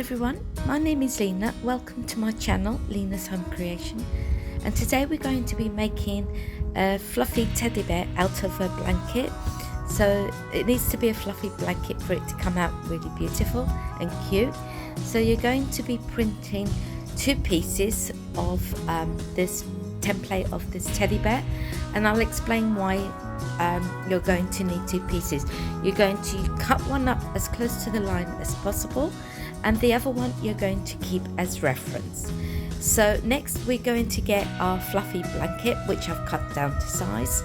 everyone, my name is Lena. Welcome to my channel, Lena's Home Creation. And today we're going to be making a fluffy teddy bear out of a blanket. So it needs to be a fluffy blanket for it to come out really beautiful and cute. So you're going to be printing two pieces of this template of this teddy bear, and I'll explain why you're going to need two pieces. You're going to cut one up as close to the line as possible, and the other one you're going to keep as reference. So next we're going to get our fluffy blanket, which I've cut down to size,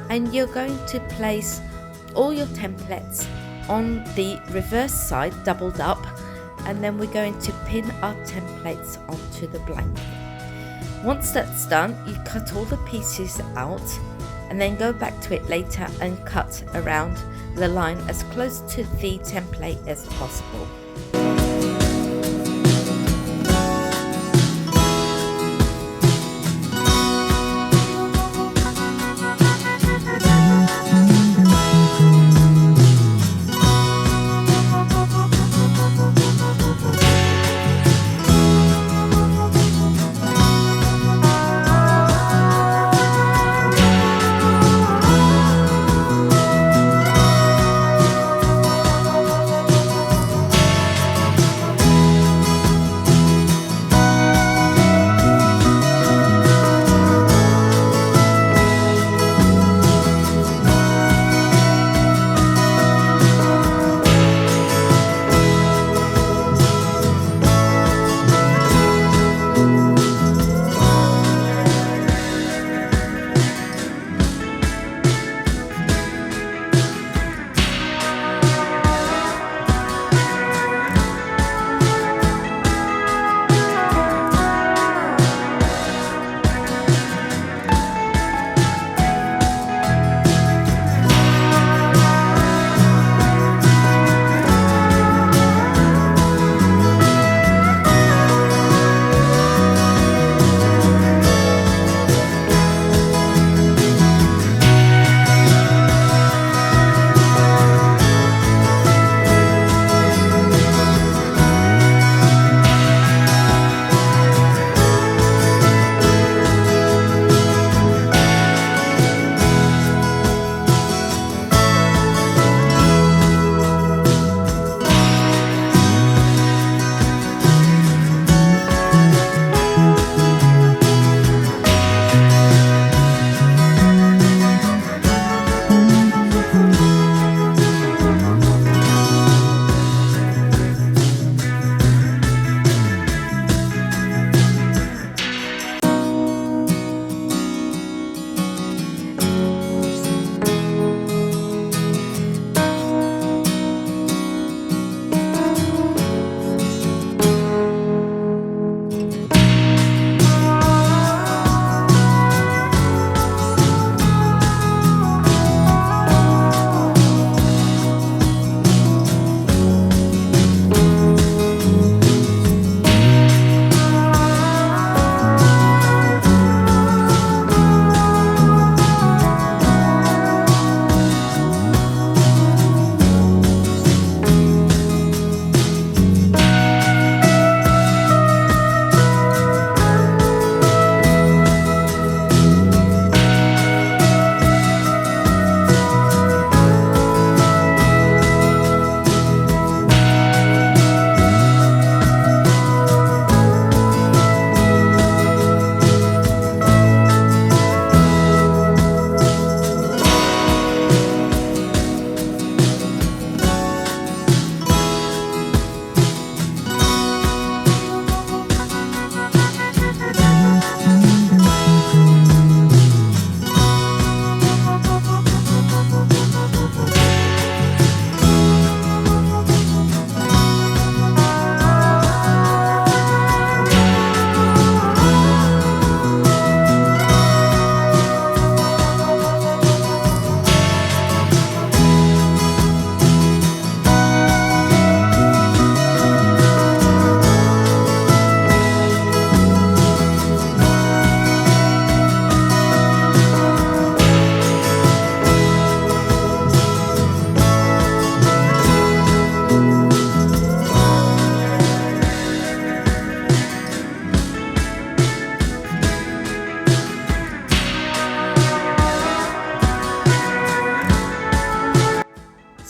and you're going to place all your templates on the reverse side doubled up, and then we're going to pin our templates onto the blanket. Once that's done, you cut all the pieces out and then go back to it later and cut around the line as close to the template as possible.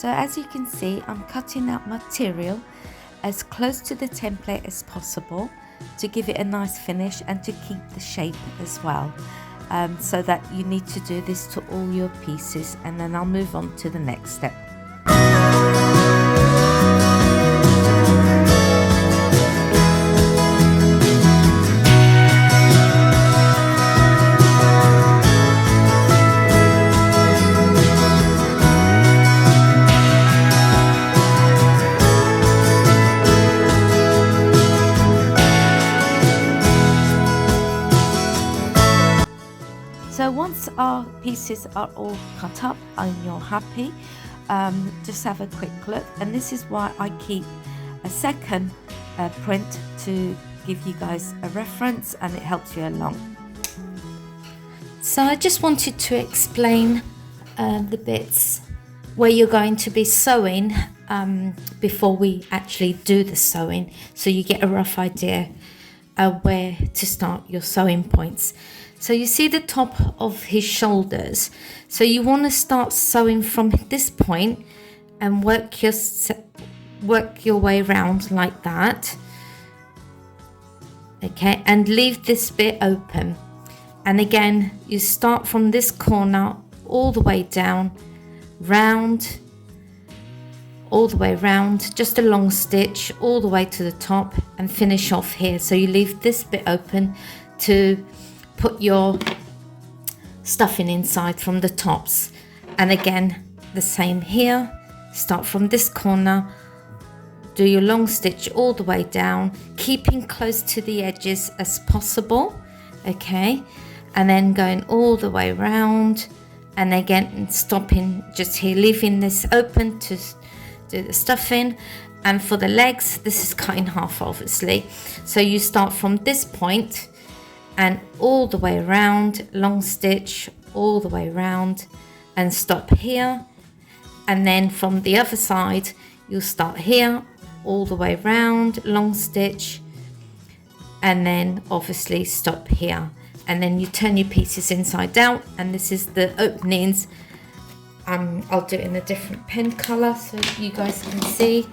So as you can see, I'm cutting out material as close to the template as possible to give it a nice finish and to keep the shape as well. So that you need to do this to all your pieces, and then I'll move on to the next step. So once our pieces are all cut up and you're happy, just have a quick look, and this is why I keep a second print to give you guys a reference, and it helps you along. So I just wanted to explain the bits where you're going to be sewing before we actually do the sewing, so you get a rough idea where to start your sewing points. So you see the top of his shoulders, so you want to start sewing from this point and work your way around like that, okay, and leave this bit open. And again, you start from this corner all the way down, round, all the way around, just a long stitch all the way to the top and finish off here. So you leave this bit open to put your stuffing inside from the tops. And again, the same here, start from this corner, do your long stitch all the way down, keeping close to the edges as possible, okay, and then going all the way around, and again stopping just here, leaving this open to do the stuffing. And for the legs, this is cut in half obviously, so you start from this point and all the way around, long stitch all the way around and stop here. And then from the other side, you'll start here, all the way around, long stitch, and then obviously stop here. And then you turn your pieces inside out, and this is the openings. I'll do it in a different pen color so you guys can see.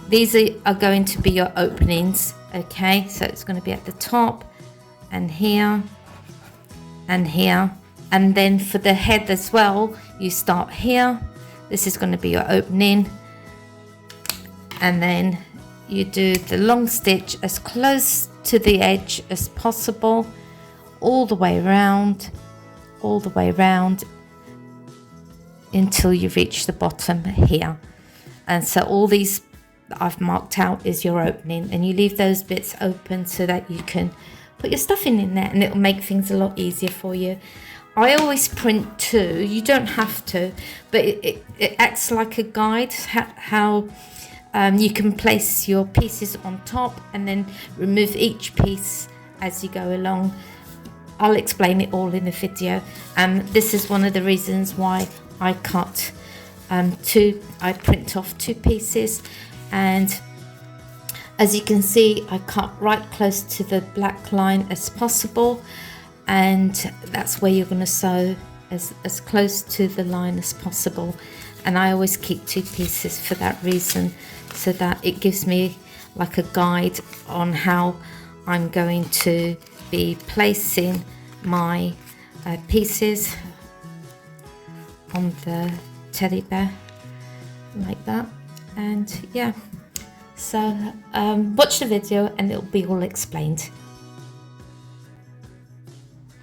These are going to be your openings, okay? So it's going to be at the top, and here and here. And then for the head as well, you start here, this is going to be your opening, and then you do the long stitch as close to the edge as possible, all the way around, all the way around until you reach the bottom here. And so all these that I've marked out is your opening, and you leave those bits open so that you can put your stuffing in there, and it'll make things a lot easier for you. I always print two, you don't have to, but it acts like a guide how you can place your pieces on top and then remove each piece as you go along. I'll explain it all in the video. This is one of the reasons why I cut I print off two pieces, and as you can see, I cut right close to the black line as possible, and that's where you're going to sew as close to the line as possible. And I always keep two pieces for that reason, so that it gives me like a guide on how I'm going to be placing my pieces on the teddy bear like that. And yeah, so watch the video and it'll be all explained.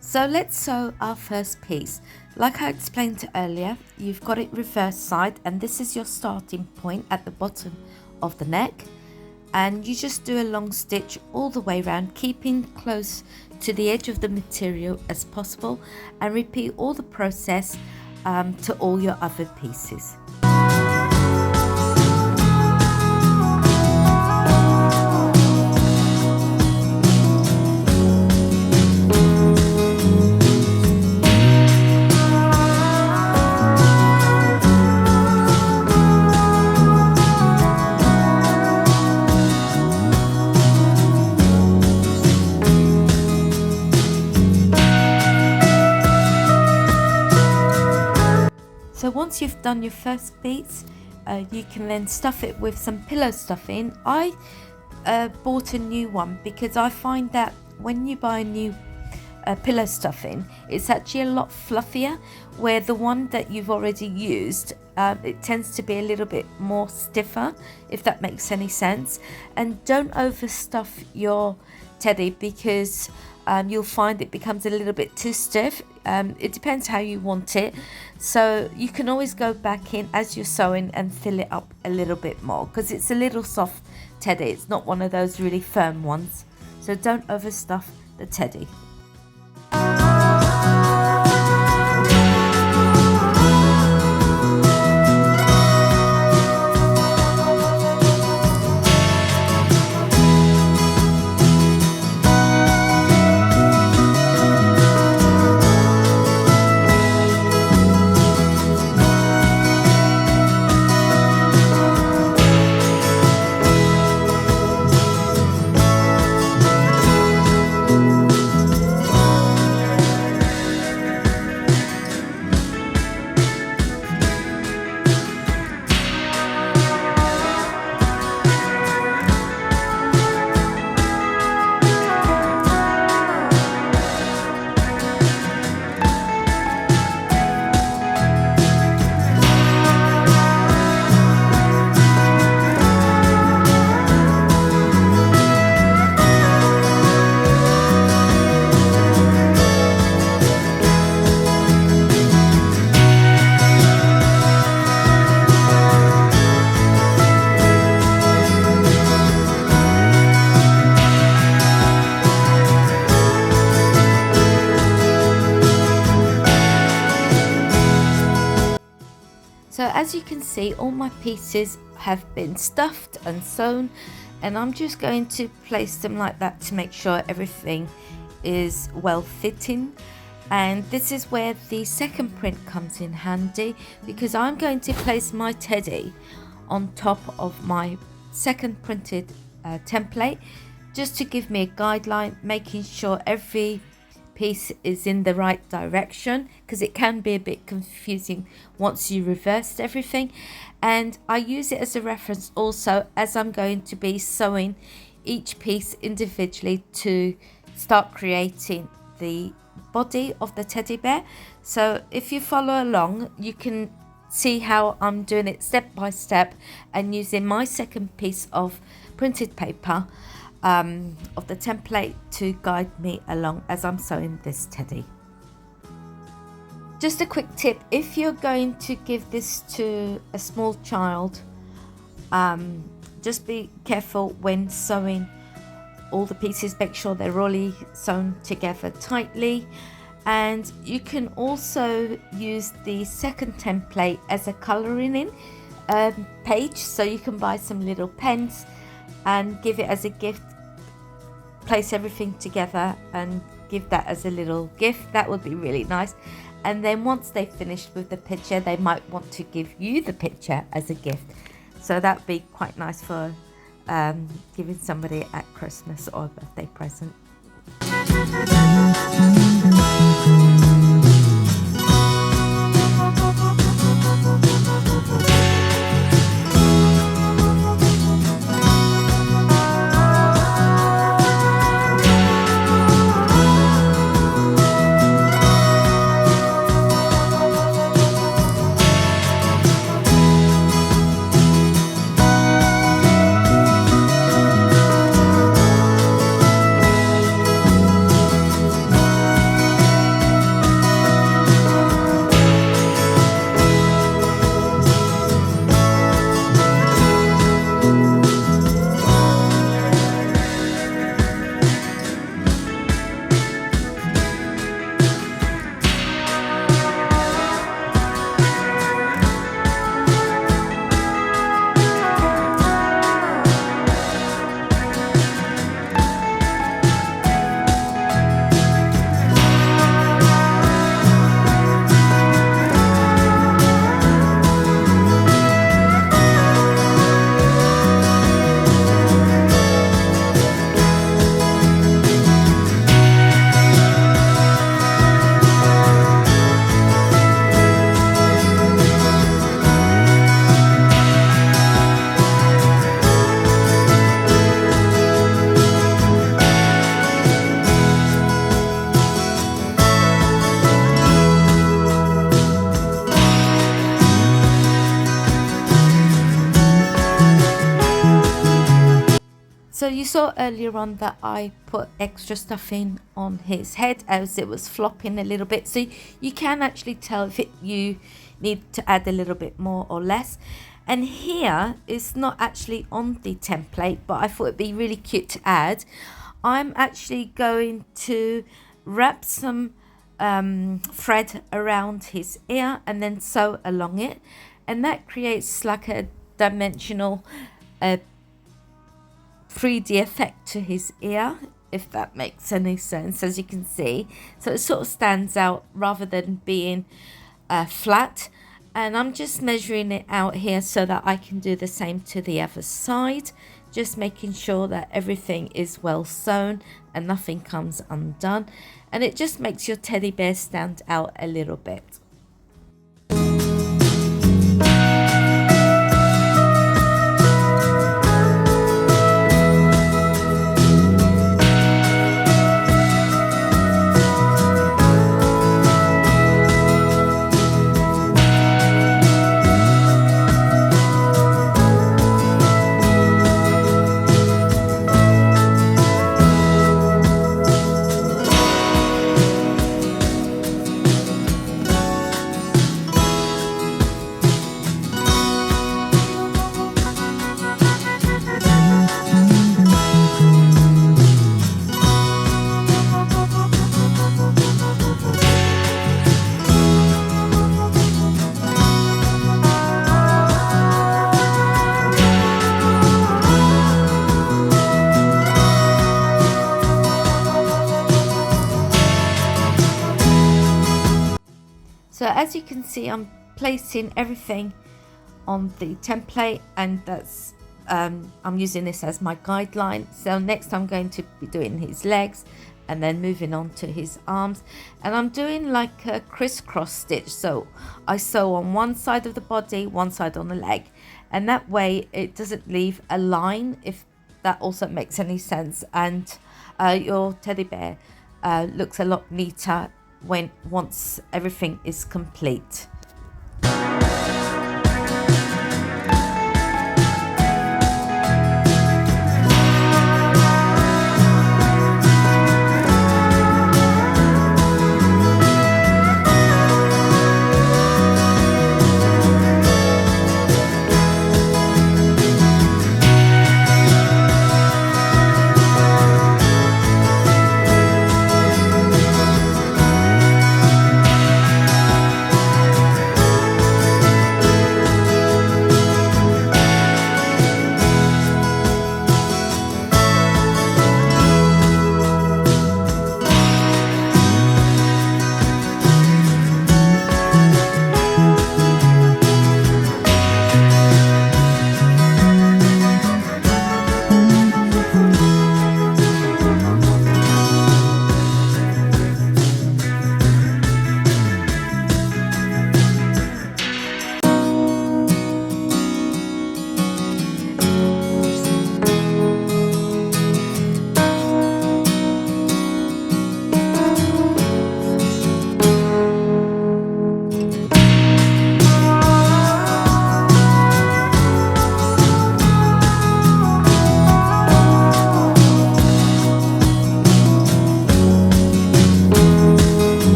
So let's sew our first piece. Like I explained earlier, you've got it reverse side, and this is your starting point at the bottom of the neck, and you just do a long stitch all the way around, keeping close to the edge of the material as possible, and repeat all the process to all your other pieces. So once you've done your first beats, you can then stuff it with some pillow stuffing. I bought a new one because I find that when you buy a new pillow stuffing, it's actually a lot fluffier, where the one that you've already used, it tends to be a little bit more stiffer, if that makes any sense. And don't overstuff your teddy, because you'll find it becomes a little bit too stiff. It depends how you want it, so you can always go back in as you're sewing and fill it up a little bit more, because it's a little soft teddy, it's not one of those really firm ones. So don't overstuff the teddy. So as you can see, all my pieces have been stuffed and sewn, and I'm just going to place them like that to make sure everything is well fitting. And this is where the second print comes in handy, because I'm going to place my teddy on top of my second printed template, just to give me a guideline, making sure every piece is in the right direction, because it can be a bit confusing once you reversed everything. And I use it as a reference also as I'm going to be sewing each piece individually to start creating the body of the teddy bear. So if you follow along, you can see how I'm doing it step by step, and using my second piece of printed paper of the template to guide me along as I'm sewing this teddy. Just a quick tip: if you're going to give this to a small child, just be careful when sewing all the pieces, make sure they're really sewn together tightly. And you can also use the second template as a colouring in page, so you can buy some little pens and give it as a gift, place everything together and give that as a little gift. That would be really nice. And then once they've finished with the picture, they might want to give you the picture as a gift, so that'd be quite nice for giving somebody at Christmas or a birthday present. So you saw earlier on that I put extra stuff in on his head as it was flopping a little bit, so you can actually tell if you need to add a little bit more or less. And here is not actually on the template, but I thought it'd be really cute to add. I'm actually going to wrap some thread around his ear and then sew along it, and that creates like a dimensional 3D effect to his ear, if that makes any sense, as you can see. So it sort of stands out rather than being flat. And I'm just measuring it out here so that I can do the same to the other side, just making sure that everything is well sewn and nothing comes undone, and it just makes your teddy bear stand out a little bit. So as you can see, I'm placing everything on the template, and that's I'm using this as my guideline. So next I'm going to be doing his legs and then moving on to his arms, and I'm doing like a crisscross stitch. So I sew on one side of the body, one side on the leg, and that way it doesn't leave a line, if that also makes any sense. And your teddy bear looks a lot neater once everything is complete.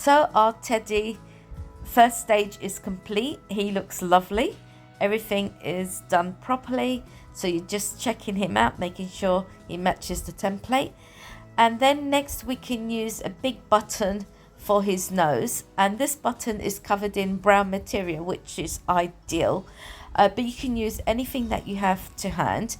So our teddy first stage is complete. He looks lovely. Everything is done properly. So you're just checking him out, making sure he matches the template. And then next we can use a big button for his nose. And this button is covered in brown material, which is ideal. But you can use anything that you have to hand.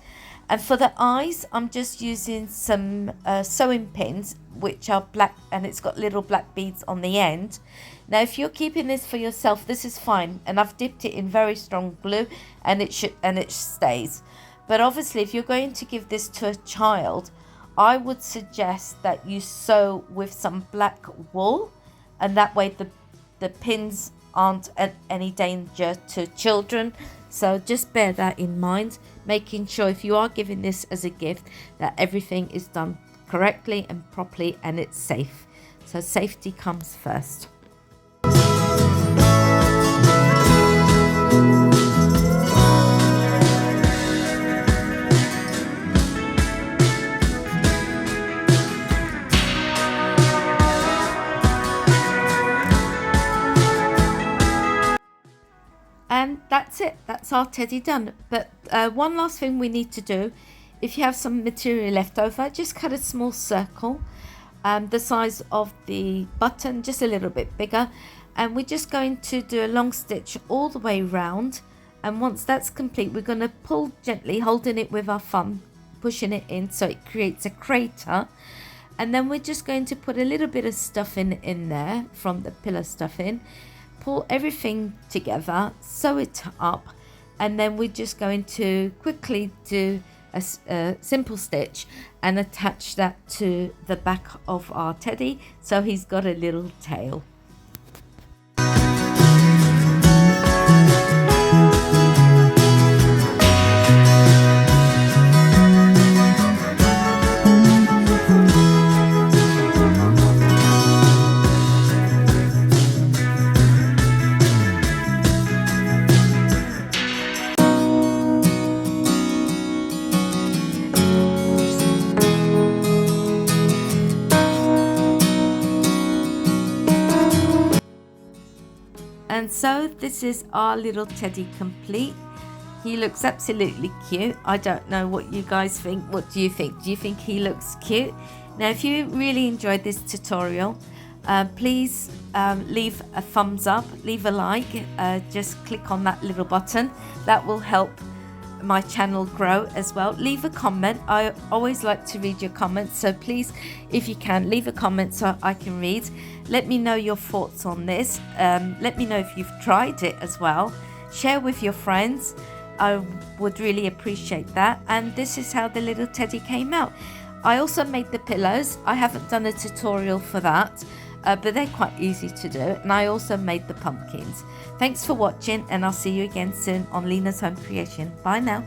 And for the eyes, I'm just using some sewing pins, which are black, and it's got little black beads on the end. Now, if you're keeping this for yourself, this is fine. And I've dipped it in very strong glue, and it stays. But obviously, if you're going to give this to a child, I would suggest that you sew with some black wool, and that way the pins aren't at any danger to children, so just bear that in mind, making sure if you are giving this as a gift that everything is done correctly and properly and it's safe. So safety comes first. And that's it, that's our teddy done. But one last thing we need to do, if you have some material left over, just cut a small circle, the size of the button, just a little bit bigger, and we're just going to do a long stitch all the way round. And once that's complete, we're going to pull gently, holding it with our thumb, pushing it in so it creates a crater. And then we're just going to put a little bit of stuffing in there from the pillow stuffing, pull everything together, sew it up, and then we're just going to quickly do a simple stitch and attach that to the back of our teddy so he's got a little tail. And so this is our little teddy complete. He looks absolutely cute. I don't know what you guys think. What do you think? Do you think he looks cute? Now, if you really enjoyed this tutorial, please leave a thumbs up, leave a like, just click on that little button. That will help my channel grow as well. Leave a comment. I always like to read your comments, so please, if you can, leave a comment so I can read. Let me know your thoughts on this. Let me know if you've tried it as well. Share with your friends. I would really appreciate that. And this is how the little teddy came out. I also made the pillows. I haven't done a tutorial for that, but they're quite easy to do. And I also made the pumpkins. Thanks for watching, and I'll see you again soon on Lena's Home Creation. Bye now.